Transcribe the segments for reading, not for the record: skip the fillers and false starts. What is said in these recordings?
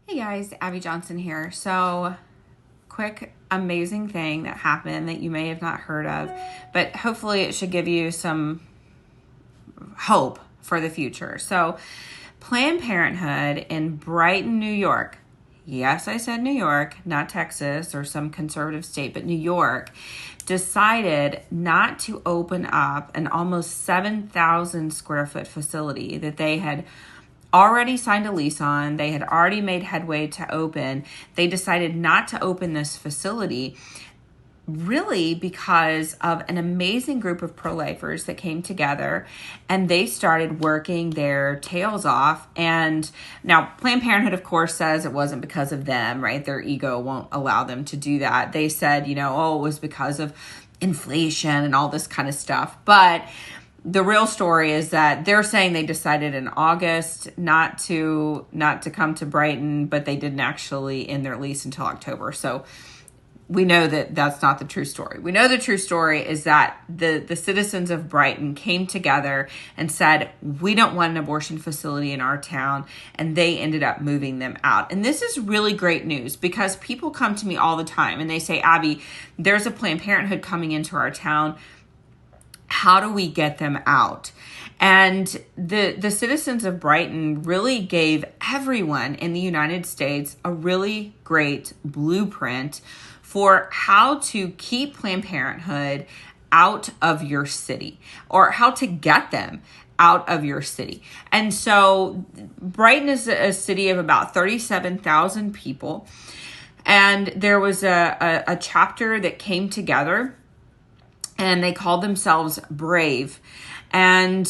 Hey guys, Abby Johnson here. So, quick, amazing thing that happened that you may have not heard of, but hopefully it should give you some hope for the future. So, Planned Parenthood in Brighton, New York. Yes, I said New York, not Texas or some conservative state, but New York decided not to open up an almost 7,000 square foot facility that they had already signed a lease on. They had already made headway to open. They decided not to open this facility really because of an amazing group of pro-lifers that came together and they started working their tails off. And now Planned Parenthood, of course, says it wasn't because of them, right? Their ego won't allow them to do that. They said, it was because of inflation and all this kind of stuff. But the real story is that they're saying they decided in August not to come to Brighton, but they didn't actually end their lease until October. So we know that that's not the true story. We know the true story is that the citizens of Brighton came together and said, we don't want an abortion facility in our town, and they ended up moving them out. And this is really great news because people come to me all the time and they say, Abby, there's a Planned Parenthood coming into our town. How do we get them out? And the citizens of Brighton really gave everyone in the United States a really great blueprint for how to keep Planned Parenthood out of your city or how to get them out of your city. And so Brighton is a city of about 37,000 people. And there was a chapter that came together and they called themselves Brave. And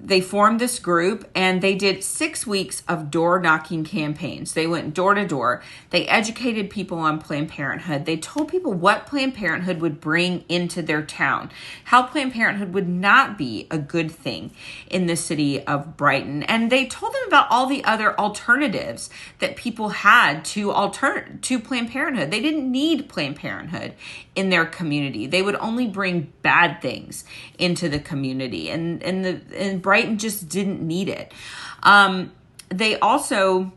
they formed this group and they did 6 weeks of door knocking campaigns. They went door to door. They educated people on Planned Parenthood. They told people what Planned Parenthood would bring into their town, how Planned Parenthood would not be a good thing in the city of Brighton. And they told them about all the other alternatives that people had to Planned Parenthood. They didn't need Planned Parenthood in their community. They would only bring bad things into the community. And Brighton just didn't need it. They also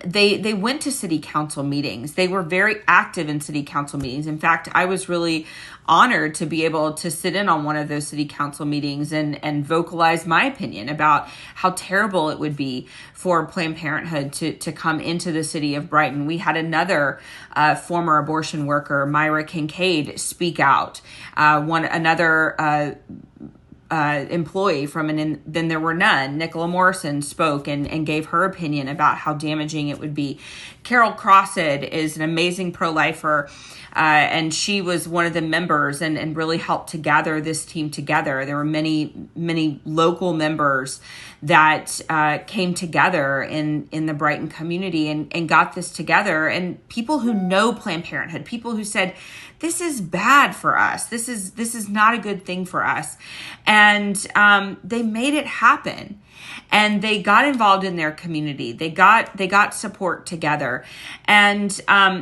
they went to city council meetings. They were very active in city council meetings. In fact, I was really honored to be able to sit in on one of those city council meetings and vocalize my opinion about how terrible it would be for Planned Parenthood to come into the city of Brighton. We had another former abortion worker, Myra Kincaid, speak out. Another employee from and Then There Were None, Nicola Morrison, spoke and gave her opinion about how damaging it would be. Carol Crossed is an amazing pro-lifer, and she was one of the members and really helped to gather this team together. There were many local members that came together in the Brighton community and got this together. And people who know Planned Parenthood, people who said, this is bad for us. This is not a good thing for us. And they made it happen. And they got involved in their community. They got support together. And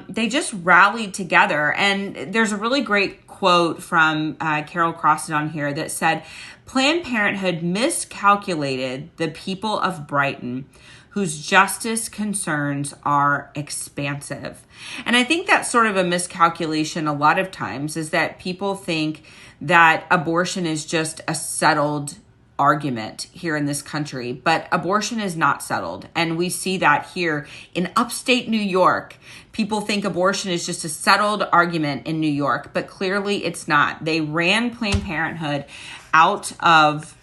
they just rallied together. And there's a really great quote from Carol Crossed on here that said, Planned Parenthood miscalculated the people of Brighton whose justice concerns are expansive. And I think that's sort of a miscalculation a lot of times, is that people think that abortion is just a settled argument here in this country, but abortion is not settled. And we see that here in upstate New York. People think abortion is just a settled argument in New York, but clearly it's not. They ran Planned Parenthood out of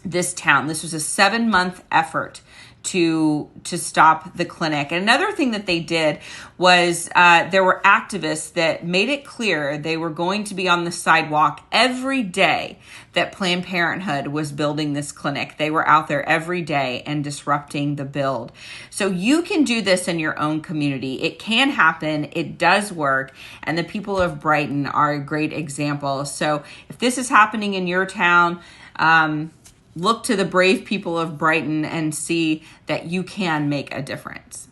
this town. This was a 7-month effort to stop the clinic. And another thing that they did was there were activists that made it clear they were going to be on the sidewalk every day that Planned Parenthood was building this clinic. They were out there every day and disrupting the build. So you can do this in your own community. It can happen. It does work. And the people of Brighton are a great example. So if this is happening in your town, look to the brave people of Brighton and see that you can make a difference.